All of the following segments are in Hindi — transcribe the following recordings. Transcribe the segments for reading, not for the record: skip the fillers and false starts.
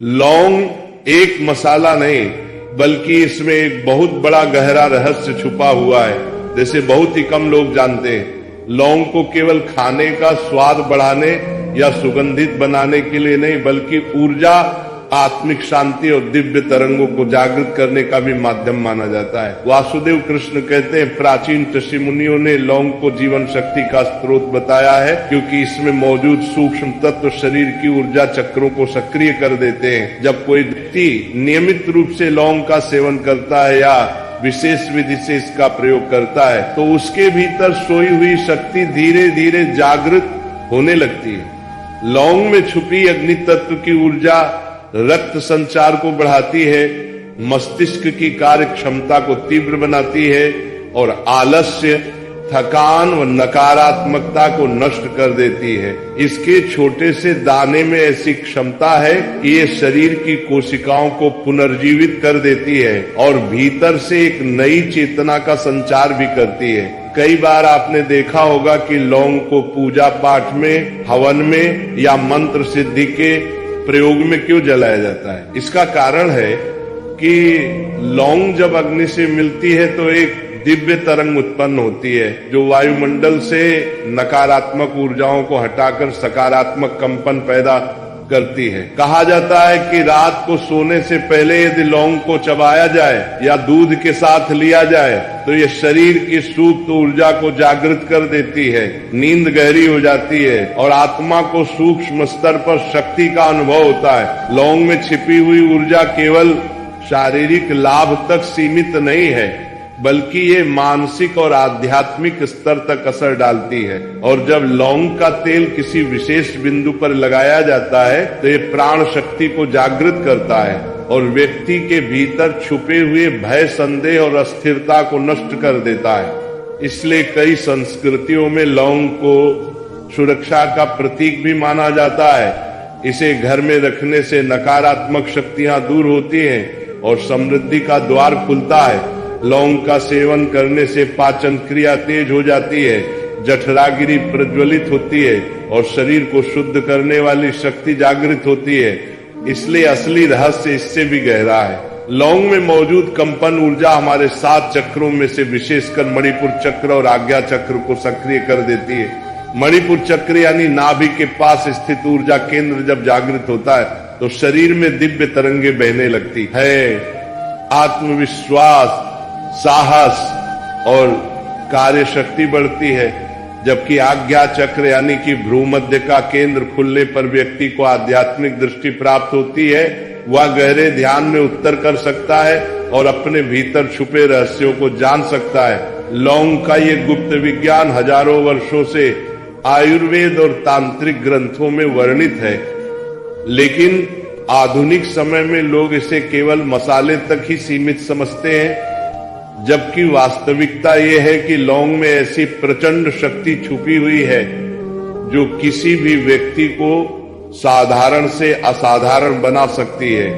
लौंग एक मसाला नहीं, बल्कि इसमें एक बहुत बड़ा गहरा रहस्य छुपा हुआ है, जैसे बहुत ही कम लोग जानते हैं। लौंग को केवल खाने का स्वाद बढ़ाने या सुगंधित बनाने के लिए नहीं, बल्कि ऊर्जा, आत्मिक शांति और दिव्य तरंगों को जागृत करने का भी माध्यम माना जाता है। वासुदेव कृष्ण कहते हैं, प्राचीन ऋषि मुनियों ने लौंग को जीवन शक्ति का स्रोत बताया है, क्योंकि इसमें मौजूद सूक्ष्म तत्व शरीर की ऊर्जा चक्रों को सक्रिय कर देते हैं। जब कोई व्यक्ति नियमित रूप से लौंग का सेवन करता है या विशेष विधि से इसका प्रयोग करता है, तो उसके भीतर सोई हुई शक्ति धीरे धीरे जागृत होने लगती है। लौंग में छुपी अग्नि तत्व की ऊर्जा रक्त संचार को बढ़ाती है, मस्तिष्क की कार्य क्षमता को तीव्र बनाती है और आलस्य, थकान व नकारात्मकता को नष्ट कर देती है। इसके छोटे से दाने में ऐसी क्षमता है कि ये शरीर की कोशिकाओं को पुनर्जीवित कर देती है और भीतर से एक नई चेतना का संचार भी करती है। कई बार आपने देखा होगा कि लौंग को पूजा पाठ में, हवन में या मंत्र सिद्धि के प्रयोग में क्यों जलाया जाता है। इसका कारण है कि लौंग जब अग्नि से मिलती है तो एक दिव्य तरंग उत्पन्न होती है, जो वायुमंडल से नकारात्मक ऊर्जाओं को हटाकर सकारात्मक कंपन पैदा करती है। कहा जाता है कि रात को सोने से पहले यदि लौंग को चबाया जाए या दूध के साथ लिया जाए तो ये शरीर की सुप्त ऊर्जा को जागृत कर देती है, नींद गहरी हो जाती है और आत्मा को सूक्ष्म स्तर पर शक्ति का अनुभव होता है। लौंग में छिपी हुई ऊर्जा केवल शारीरिक लाभ तक सीमित नहीं है, बल्कि ये मानसिक और आध्यात्मिक स्तर तक असर डालती है। और जब लौंग का तेल किसी विशेष बिंदु पर लगाया जाता है तो ये प्राण शक्ति को जागृत करता है और व्यक्ति के भीतर छुपे हुए भय, संदेह और अस्थिरता को नष्ट कर देता है। इसलिए कई संस्कृतियों में लौंग को सुरक्षा का प्रतीक भी माना जाता है। इसे घर में रखने से नकारात्मक शक्तियां दूर होती हैं और समृद्धि का द्वार खुलता है। लौंग का सेवन करने से पाचन क्रिया तेज हो जाती है, जठरागिरी प्रज्वलित होती है और शरीर को शुद्ध करने वाली शक्ति जागृत होती है। इसलिए असली रहस्य इससे भी गहरा है। लौंग में मौजूद कंपन ऊर्जा हमारे 7 चक्रों में से विशेषकर मणिपुर चक्र और आज्ञा चक्र को सक्रिय कर देती है। मणिपुर चक्र यानी नाभि के पास स्थित ऊर्जा केंद्र जब जागृत होता है तो शरीर में दिव्य तरंगे बहने लगती है। आत्मविश्वास, साहस और कार्य शक्ति बढ़ती है, जबकि आज्ञा चक्र यानी कि भ्रूमध्य का केंद्र खुलने पर व्यक्ति को आध्यात्मिक दृष्टि प्राप्त होती है। वह गहरे ध्यान में उत्तर कर सकता है और अपने भीतर छुपे रहस्यों को जान सकता है। लौंग का ये गुप्त विज्ञान हजारों वर्षों से आयुर्वेद और तांत्रिक ग्रंथों में वर्णित है, लेकिन आधुनिक समय में लोग इसे केवल मसाले तक ही सीमित समझते हैं, जबकि वास्तविकता ये है कि लौंग में ऐसी प्रचंड शक्ति छुपी हुई है जो किसी भी व्यक्ति को साधारण से असाधारण बना सकती है।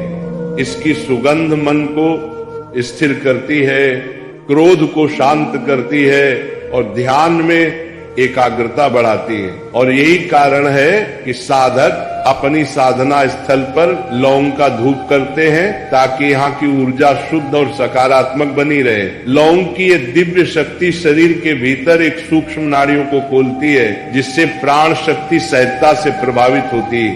इसकी सुगंध मन को स्थिर करती है, क्रोध को शांत करती है और ध्यान में एकाग्रता बढ़ाती है। और यही कारण है कि साधक अपनी साधना स्थल पर लौंग का धूप करते हैं ताकि यहाँ की ऊर्जा शुद्ध और सकारात्मक बनी रहे। लौंग की ये दिव्य शक्ति शरीर के भीतर एक सूक्ष्म नाड़ियों को खोलती है, जिससे प्राण शक्ति सहजता से प्रभावित होती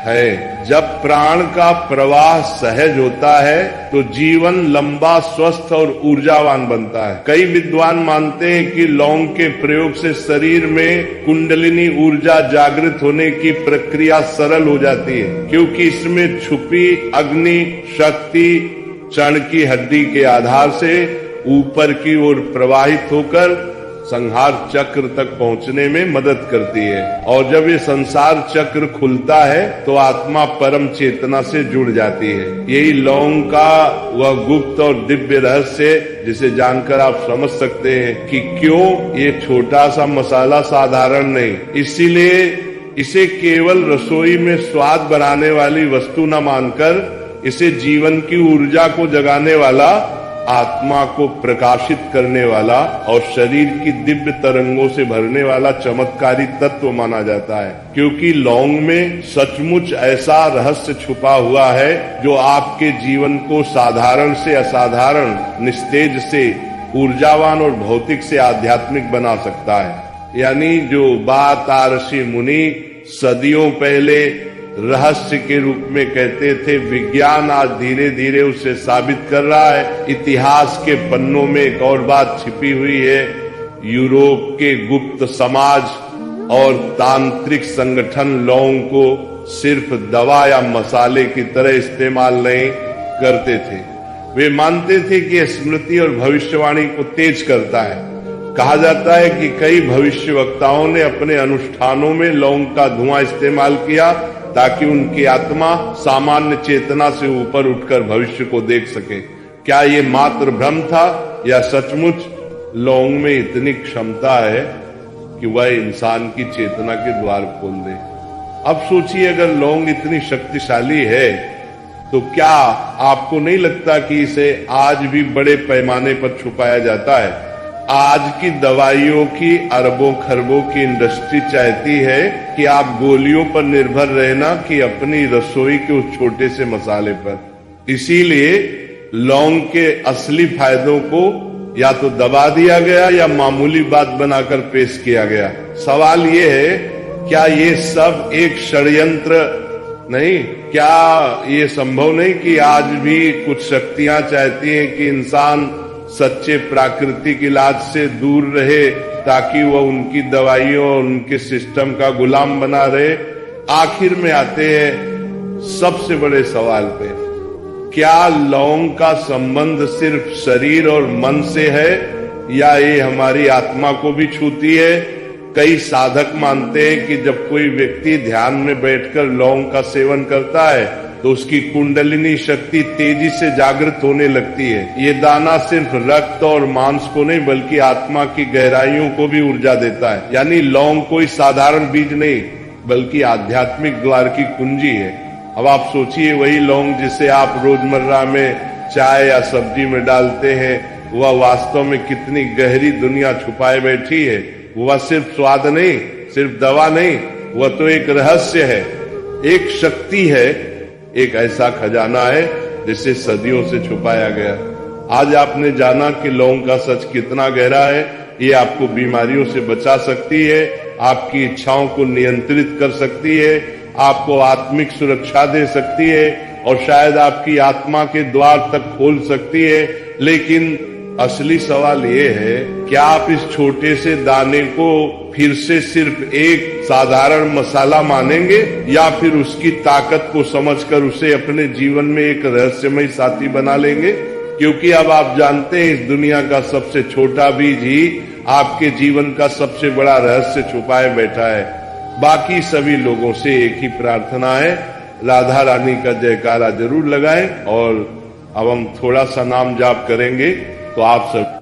है। जब प्राण का प्रवाह सहज होता है तो जीवन लंबा, स्वस्थ और ऊर्जावान बनता है। कई विद्वान मानते हैं कि लौंग के प्रयोग से शरीर में कुंडलिनी ऊर्जा जागृत होने की प्रक्रिया सरल हो जाती है, क्योंकि इसमें छुपी अग्नि शक्ति चण की हड्डी के आधार से ऊपर की ओर प्रवाहित होकर संहार चक्र तक पहुंचने में मदद करती है। और जब ये संसार चक्र खुलता है तो आत्मा परम चेतना से जुड़ जाती है। यही लौंग का वह गुप्त और दिव्य रहस्य, जिसे जानकर आप समझ सकते हैं कि क्यों ये छोटा सा मसाला साधारण नहीं। इसीलिए इसे केवल रसोई में स्वाद बढ़ाने वाली वस्तु न मानकर इसे जीवन की ऊर्जा को जगाने वाला आत्मा को प्रकाशित करने वाला और शरीर की दिव्य तरंगों से भरने वाला चमत्कारी तत्व माना जाता है, क्योंकि लौंग में सचमुच ऐसा रहस्य छुपा हुआ है जो आपके जीवन को साधारण से असाधारण, निस्तेज से ऊर्जावान और भौतिक से आध्यात्मिक बना सकता है। यानी जो बात ऋषि मुनि सदियों पहले रहस्य के रूप में कहते थे, विज्ञान आज धीरे धीरे उसे साबित कर रहा है। इतिहास के पन्नों में एक और बात छिपी हुई है, यूरोप के गुप्त समाज और तांत्रिक संगठन लौंग को सिर्फ दवा या मसाले की तरह इस्तेमाल नहीं करते थे। वे मानते थे कि स्मृति और भविष्यवाणी को तेज करता है। कहा जाता है कि कई भविष्यवक्ताओं ने अपने अनुष्ठानों में लौंग का धुआं इस्तेमाल किया ताकि उनकी आत्मा सामान्य चेतना से ऊपर उठकर भविष्य को देख सके। क्या ये मात्र भ्रम था या सचमुच लौंग में इतनी क्षमता है कि वह इंसान की चेतना के द्वार खोल दे? अब सोचिए, अगर लौंग इतनी शक्तिशाली है तो क्या आपको नहीं लगता कि इसे आज भी बड़े पैमाने पर छुपाया जाता है? आज की दवाइयों की अरबों खरबों की इंडस्ट्री चाहती है कि आप गोलियों पर निर्भर रहना कि अपनी रसोई के उस छोटे से मसाले पर। इसीलिए लौंग के असली फायदों को या तो दबा दिया गया या मामूली बात बनाकर पेश किया गया। सवाल ये है, क्या ये सब एक षड्यंत्र नहीं? क्या ये संभव नहीं कि आज भी कुछ शक्तियां चाहती हैं कि इंसान सच्चे प्राकृतिक इलाज से दूर रहे ताकि वह उनकी दवाइयों और उनके सिस्टम का गुलाम बना रहे? आखिर में आते हैं सबसे बड़े सवाल पे, क्या लौंग का संबंध सिर्फ शरीर और मन से है या ये हमारी आत्मा को भी छूती है? कई साधक मानते हैं कि जब कोई व्यक्ति ध्यान में बैठकर लौंग का सेवन करता है तो उसकी कुंडलिनी शक्ति तेजी से जागृत होने लगती है। ये दाना सिर्फ रक्त और मांस को नहीं बल्कि आत्मा की गहराइयों को भी ऊर्जा देता है। यानी लौंग कोई साधारण बीज नहीं बल्कि आध्यात्मिक द्वार की कुंजी है। अब आप सोचिए, वही लौंग जिसे आप रोजमर्रा में चाय या सब्जी में डालते हैं, वह वास्तव में कितनी गहरी दुनिया छुपाए बैठी है। वह सिर्फ स्वाद नहीं, सिर्फ दवा नहीं, वह तो एक रहस्य है, एक शक्ति है, एक ऐसा खजाना है जिसे सदियों से छुपाया गया। आज आपने जाना कि लौंग का सच कितना गहरा है। ये आपको बीमारियों से बचा सकती है, आपकी इच्छाओं को नियंत्रित कर सकती है, आपको आत्मिक सुरक्षा दे सकती है और शायद आपकी आत्मा के द्वार तक खोल सकती है। लेकिन असली सवाल ये है, क्या आप इस छोटे से दाने को फिर से सिर्फ एक साधारण मसाला मानेंगे या फिर उसकी ताकत को समझकर उसे अपने जीवन में एक रहस्यमय साथी बना लेंगे? क्योंकि अब आप जानते हैं, इस दुनिया का सबसे छोटा बीज ही आपके जीवन का सबसे बड़ा रहस्य छुपाए बैठा है। बाकी सभी लोगों से एक ही प्रार्थना है, राधा रानी का जयकारा जरूर लगाएं। और अब हम थोड़ा सा नाम जाप करेंगे तो आप सब